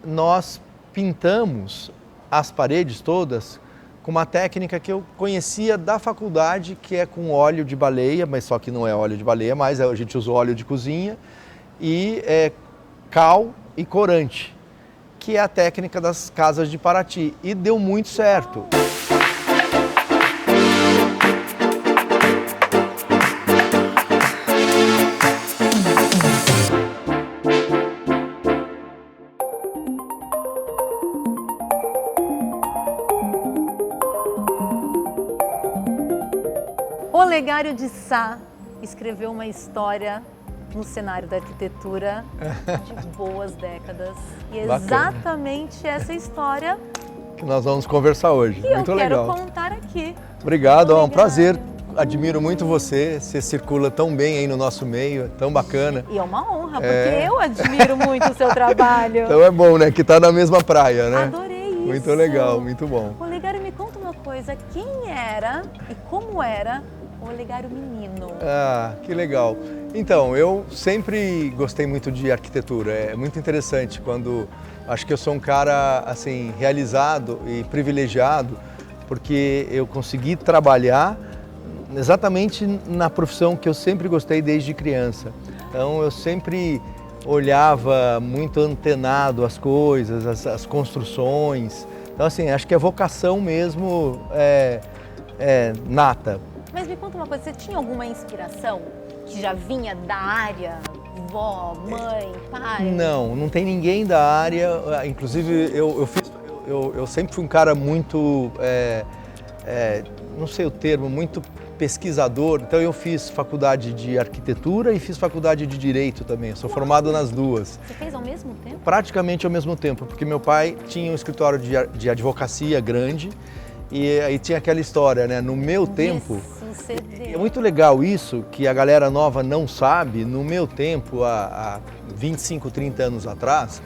nós pintamos as paredes todas com uma técnica que eu conhecia da faculdade, que é com óleo de baleia, mas só que não é óleo de baleia, mas a gente usa óleo de cozinha e cal e corante, que é a técnica das casas de Paraty, e deu muito certo. Olegário de Sá escreveu uma história no cenário da arquitetura de boas décadas. E é exatamente essa história que nós vamos conversar hoje. Que muito eu legal. quero contar aqui. Obrigado, é um prazer. Admiro muito você circula tão bem aí no nosso meio, é tão bacana. E é uma honra, porque eu admiro muito o seu trabalho. Então é bom, né? Que tá na mesma praia, né? Adorei isso. Muito legal, muito bom. Olegário, me conta uma coisa, quem era e como era o Olegário menino? Ah, que legal. Então, eu sempre gostei muito de arquitetura, é muito interessante quando acho que eu sou um cara assim realizado e privilegiado, porque eu consegui trabalhar exatamente na profissão que eu sempre gostei desde criança. Então eu sempre olhava muito antenado as coisas, as construções. Então assim, acho que a vocação mesmo é nata. Mas me conta uma coisa, você tinha alguma inspiração que já vinha da área? Vó, mãe, pai? Não tem ninguém da área. Inclusive eu sempre fui um cara muito, não sei o termo, muito pesquisador. Então eu fiz faculdade de arquitetura e fiz faculdade de direito também. Eu sou formado nas duas. Você fez ao mesmo tempo? Praticamente ao mesmo tempo, porque meu pai tinha um escritório de advocacia grande e aí tinha aquela história, né? No meu tempo, é muito legal isso, que a galera nova não sabe. No meu tempo, há 25, 30 anos atrás,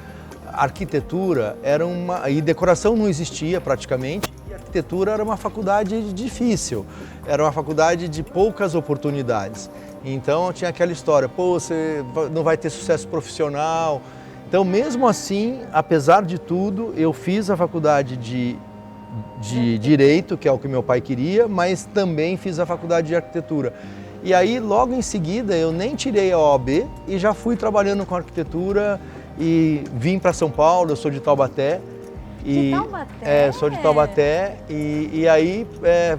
a arquitetura era e decoração não existia praticamente. Arquitetura era uma faculdade difícil, era uma faculdade de poucas oportunidades. Então tinha aquela história, pô, você não vai ter sucesso profissional. Então mesmo assim, apesar de tudo, eu fiz a faculdade de Direito, que é o que meu pai queria, mas também fiz a faculdade de Arquitetura. E aí logo em seguida eu nem tirei a OAB e já fui trabalhando com arquitetura e vim para São Paulo, eu sou de Taubaté. De Taubaté? Sou de Taubaté e aí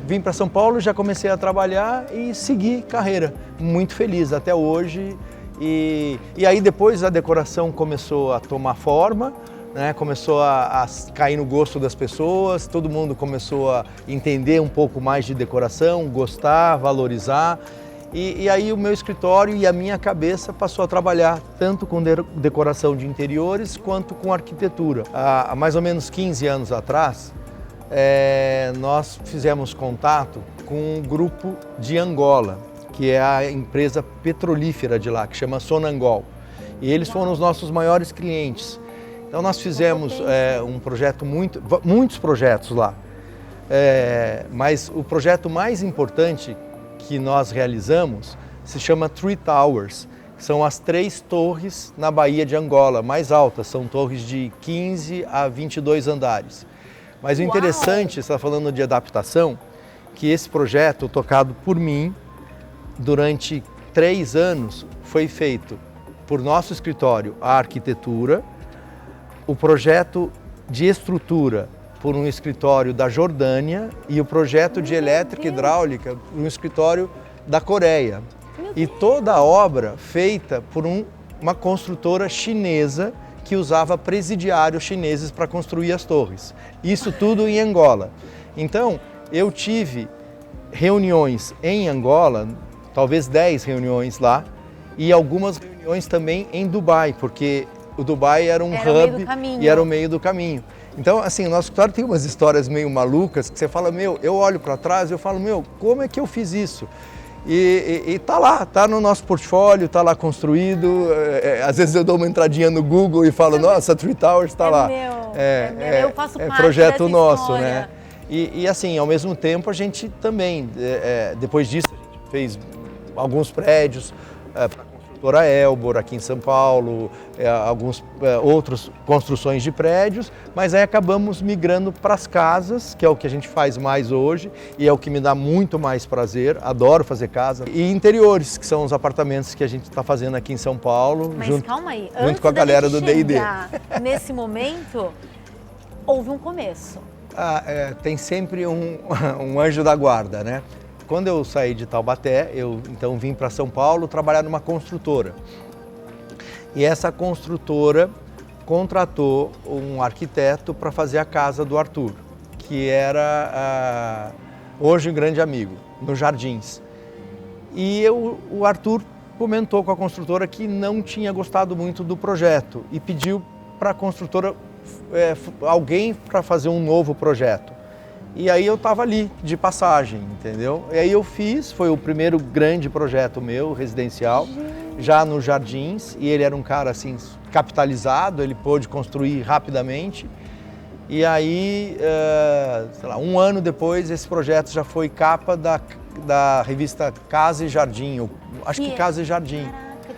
vim para São Paulo, já comecei a trabalhar e segui carreira, muito feliz até hoje. E aí depois a decoração começou a tomar forma, né? Começou a cair no gosto das pessoas, todo mundo começou a entender um pouco mais de decoração, gostar, valorizar. E aí o meu escritório e a minha cabeça passou a trabalhar tanto com decoração de interiores quanto com arquitetura. Há mais ou menos 15 anos atrás, nós fizemos contato com um grupo de Angola, que é a empresa petrolífera de lá, que chama Sonangol. E eles foram os nossos maiores clientes. Então nós fizemos um projeto, muitos projetos lá. Mas o projeto mais importante que nós realizamos se chama Three Towers, que são as 3 torres na Baía de Angola, mais altas, são torres de 15 a 22 andares. Mas o interessante, você está falando de adaptação, que esse projeto, tocado por mim, durante 3 anos, foi feito por nosso escritório a arquitetura, o projeto de estrutura por um escritório da Jordânia e o projeto de elétrica e hidráulica por um escritório da Coreia. E toda a obra feita por uma construtora chinesa que usava presidiários chineses para construir as torres. Isso tudo em Angola. Então, eu tive reuniões em Angola, talvez 10 reuniões lá, e algumas reuniões também em Dubai, porque o Dubai era um hub e era o meio do caminho. Então, assim, o nosso escritório tem umas histórias meio malucas que você fala, eu olho para trás e eu falo, como é que eu fiz isso? E tá lá, tá no nosso portfólio, tá lá construído. Às vezes eu dou uma entradinha no Google e falo, nossa, Three Towers tá lá. Eu faço parte projeto dessa nosso, história. né? E assim, ao mesmo tempo a gente também, depois disso, a gente fez alguns prédios para construtoras construtora Elbor aqui em São Paulo, alguns outras construções de prédios, mas aí acabamos migrando para as casas, que é o que a gente faz mais hoje e é o que me dá muito mais prazer, adoro fazer casa, e interiores, que são os apartamentos que a gente está fazendo aqui em São Paulo. Mas junto, calma aí, junto com a galera do D&D. Nesse momento, houve um começo. Tem sempre um anjo da guarda, né? Quando eu saí de Taubaté, eu então vim para São Paulo trabalhar numa construtora. E essa construtora contratou um arquiteto para fazer a casa do Arthur, que era hoje um grande amigo, nos Jardins. E o Arthur comentou com a construtora que não tinha gostado muito do projeto e pediu para a construtora alguém para fazer um novo projeto. E aí eu estava ali, de passagem, entendeu? E aí eu fiz, foi o primeiro grande projeto meu, residencial, já nos Jardins, e ele era um cara assim, capitalizado, ele pôde construir rapidamente. E aí, sei lá, um ano depois, esse projeto já foi capa da revista Casa e Jardim, acho que Casa e Jardim.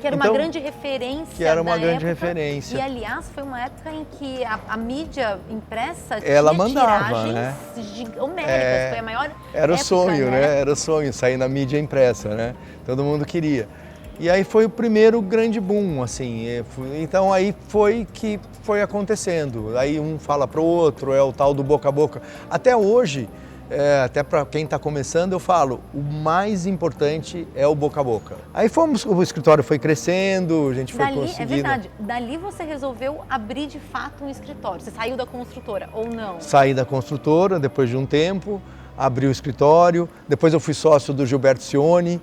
Que era uma grande referência. Que era uma grande época, referência. E, aliás, foi uma época em que a mídia impressa ela tinha mandava, tiragens né? homéricas. Foi a maior Era o época, sonho, né? Era o sonho, sair na mídia impressa, né? Todo mundo queria. E aí foi o primeiro grande boom, assim. Então aí foi que foi acontecendo. Aí um fala para o outro, é o tal do boca a boca. Até hoje, até para quem está começando, eu falo, o mais importante é o boca a boca. Aí o escritório foi crescendo, a gente foi conseguindo. É verdade, dali você resolveu abrir de fato um escritório, você saiu da construtora ou não? Saí da construtora depois de um tempo, abri o escritório, depois eu fui sócio do Gilberto Cioni,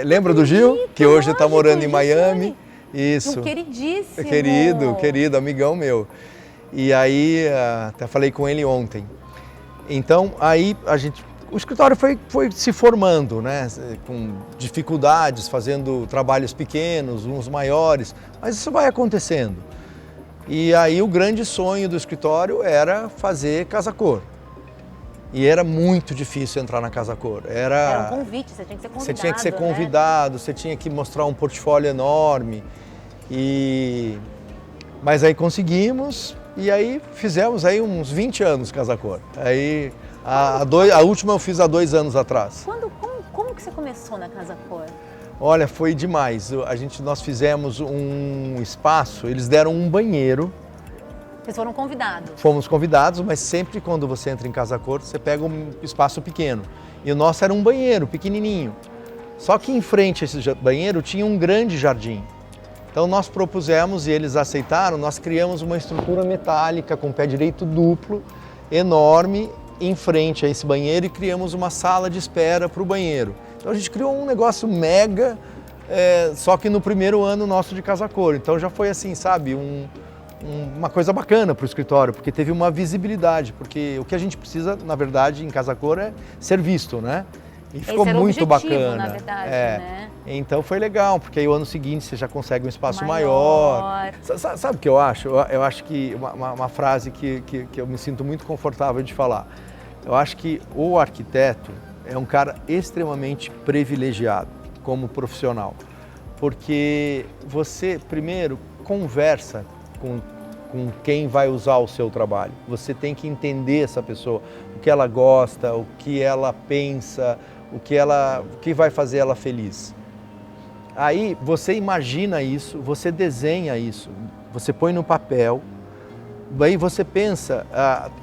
lembra do Gil? Que hoje está morando em Miami. Isso. Um queridíssimo. Querido, amigão meu. E aí, até falei com ele ontem. Então, aí o escritório foi se formando, né? Com dificuldades, fazendo trabalhos pequenos, uns maiores, mas isso vai acontecendo. E aí o grande sonho do escritório era fazer casa-cor. E era muito difícil entrar na casa-cor. Era um convite, você tinha que ser convidado. Você tinha que ser convidado, né? Você tinha que mostrar um portfólio enorme. Mas aí conseguimos. E aí fizemos aí uns 20 anos casa-cor. Aí a última eu fiz há 2 anos atrás. Como que você começou na casa-cor? Olha, foi demais. Nós fizemos um espaço, eles deram um banheiro. Vocês foram convidados? Fomos convidados, mas sempre quando você entra em casa-cor, você pega um espaço pequeno. E o nosso era um banheiro pequenininho. Só que em frente a esse banheiro tinha um grande jardim. Então nós propusemos e eles aceitaram, nós criamos uma estrutura metálica com pé direito duplo, enorme, em frente a esse banheiro e criamos uma sala de espera para o banheiro. Então a gente criou um negócio mega, só que no primeiro ano nosso de casa-cor. Então já foi assim, sabe, uma coisa bacana para o escritório, porque teve uma visibilidade, porque o que a gente precisa, na verdade, em casa-cor é ser visto, né? E ficou muito bacana. Na verdade, né? Então foi legal, porque aí o ano seguinte você já consegue um espaço maior. Sabe o que eu acho? Eu acho que uma frase que eu me sinto muito confortável de falar. Eu acho que o arquiteto é um cara extremamente privilegiado como profissional, porque você primeiro conversa com quem vai usar o seu trabalho. Você tem que entender essa pessoa, o que ela gosta, o que ela pensa, o que vai fazer ela feliz. Aí você imagina isso, você desenha isso, você põe no papel, aí você pensa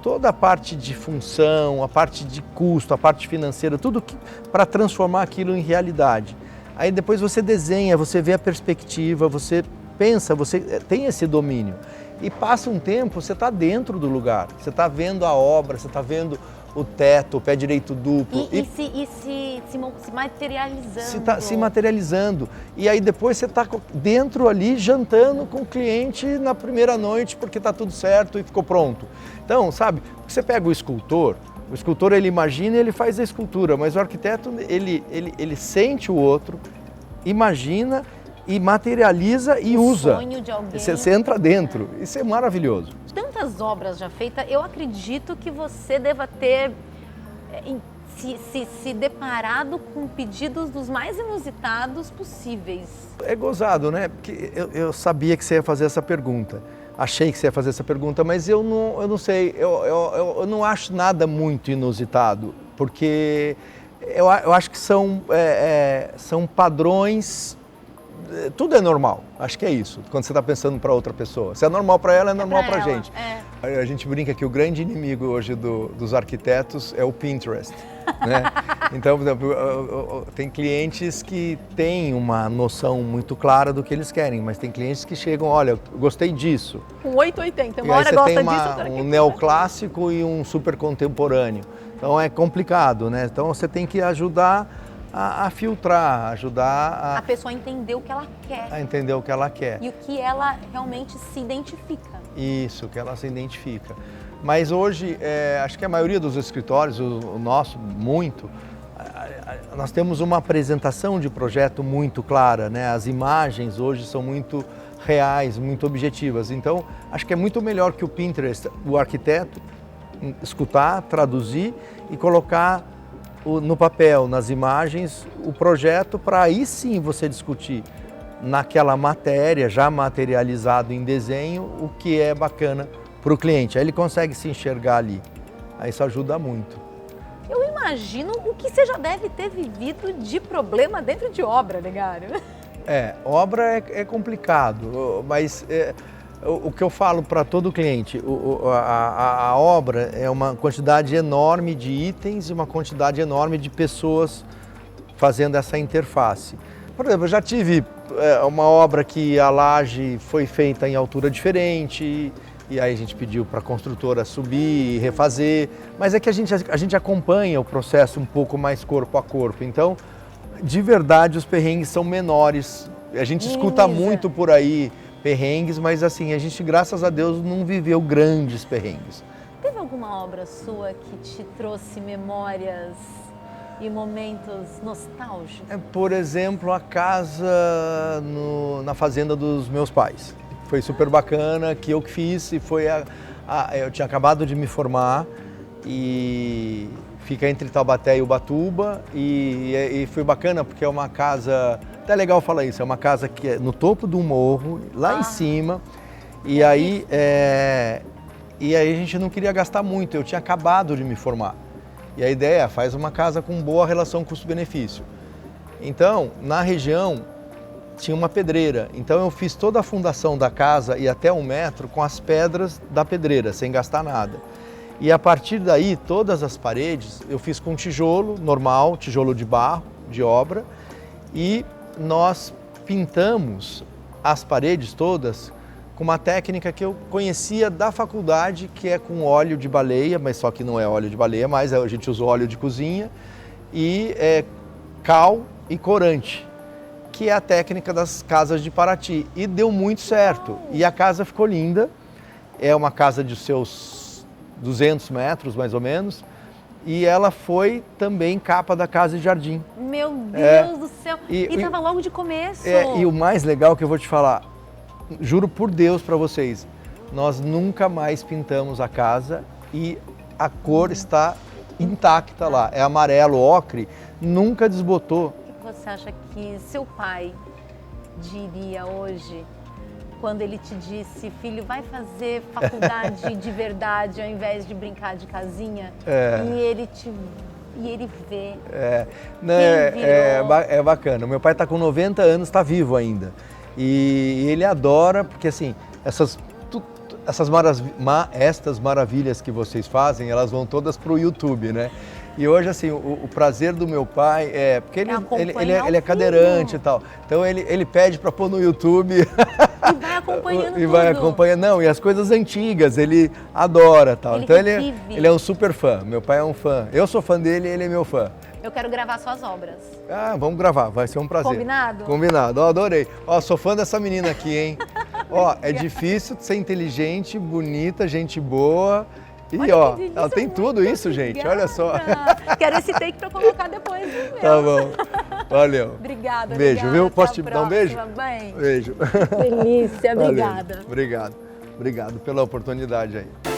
toda a parte de função, a parte de custo, a parte financeira, tudo para transformar aquilo em realidade. Aí depois você desenha, você vê a perspectiva, você pensa, você tem esse domínio. E passa um tempo, você está dentro do lugar, você está vendo a obra, você está vendo o teto, o pé direito duplo. Se materializando. Se materializando. E aí depois você está dentro ali, jantando com o cliente na primeira noite, porque está tudo certo e ficou pronto. Então, sabe, você pega o escultor ele imagina e ele faz a escultura, mas o arquiteto, ele sente o outro, imagina e materializa e usa. Sonho de alguém. Você entra dentro, isso é maravilhoso. Tantas obras já feitas, eu acredito que você deva ter se deparado com pedidos dos mais inusitados possíveis. É gozado, né? Porque eu sabia que você ia fazer essa pergunta. Achei que você ia fazer essa pergunta, mas eu não sei, eu não acho nada muito inusitado, porque eu acho que são padrões, tudo é normal, acho que é isso, quando você está pensando para outra pessoa. Se é normal para ela, é normal para a gente. A gente brinca que o grande inimigo hoje dos arquitetos é o Pinterest. Né? Então, por exemplo, tem clientes que têm uma noção muito clara do que eles querem, mas tem clientes que chegam, olha, eu gostei disso. Com 880, uma hora gosta disso, um neoclássico e um super contemporâneo. Então é complicado, né? Então você tem que ajudar a filtrar, ajudar a pessoa a entender o que ela quer. A entender o que ela quer. E o que ela realmente se identifica. Isso, o que ela se identifica. Mas hoje, acho que a maioria dos escritórios, o nosso, muito, nós temos uma apresentação de projeto muito clara, né? As imagens hoje são muito reais, muito objetivas. Então, acho que é muito melhor que o Pinterest, o arquiteto, escutar, traduzir e colocar no papel, nas imagens, o projeto para aí sim você discutir naquela matéria, já materializado em desenho, o que é bacana para o cliente. Aí ele consegue se enxergar ali. Aí isso ajuda muito. Eu imagino o que você já deve ter vivido de problema dentro de obra, Legário. Obra é complicado, mas o que eu falo para todo cliente, a obra é uma quantidade enorme de itens e uma quantidade enorme de pessoas fazendo essa interface. Por exemplo, eu já tive uma obra que a laje foi feita em altura diferente, e aí a gente pediu para a construtora subir e refazer, mas é que a gente acompanha o processo um pouco mais corpo a corpo, então de verdade os perrengues são menores. A gente escuta muito por aí perrengues, mas assim, a gente, graças a Deus, não viveu grandes perrengues. Teve alguma obra sua que te trouxe memórias e momentos nostálgicos? Por exemplo, a casa na fazenda dos meus pais. Foi super bacana, que eu fiz e foi eu tinha acabado de me formar e fica entre Taubaté e Ubatuba e foi bacana porque é uma casa, até legal falar isso, é uma casa que é no topo de um morro, lá em cima, e aí a gente não queria gastar muito, eu tinha acabado de me formar. E a ideia é, faz uma casa com boa relação custo-benefício. Então, na região, tinha uma pedreira, então eu fiz toda a fundação da casa e até 1 metro com as pedras da pedreira, sem gastar nada. E a partir daí, todas as paredes eu fiz com tijolo normal, tijolo de barro, de obra, e nós pintamos as paredes todas com uma técnica que eu conhecia da faculdade, que é com óleo de baleia, mas só que não é óleo de baleia, mas a gente usou óleo de cozinha, e cal e corante, que é a técnica das casas de Paraty, e deu muito certo, e a casa ficou linda, é uma casa de seus 200 metros mais ou menos, e ela foi também capa da Casa e Jardim. Meu Deus do céu, e estava logo de começo. E o mais legal que eu vou te falar, juro por Deus para vocês, nós nunca mais pintamos a casa e a cor está intacta lá, é amarelo, ocre, nunca desbotou. Você acha que seu pai diria hoje, quando ele te disse, filho, vai fazer faculdade de verdade ao invés de brincar de casinha? E ele vê. É bacana. Meu pai está com 90 anos, está vivo ainda. E ele adora, porque assim, estas maravilhas que vocês fazem, elas vão todas para o YouTube, né? E hoje, assim, o prazer do meu pai é... Porque ele é cadeirante e tal. Então, ele pede para pôr no YouTube. E vai acompanhando e vai acompanhando. Não, e as coisas antigas, ele adora tal. Então, ele é um super fã. Meu pai é um fã. Eu sou fã dele e ele é meu fã. Eu quero gravar suas obras. Vamos gravar, vai ser um prazer. Combinado? Combinado, adorei. Sou fã dessa menina aqui, hein? É difícil ser inteligente, bonita, gente boa. E ela tem tudo isso, gente, olha só. Quero esse take pra colocar depois, viu? Tá bom, valeu. Obrigada, beijo, viu? Posso te dar um beijo? Bem. Beijo. Delícia, obrigada. Valeu. Obrigado pela oportunidade aí.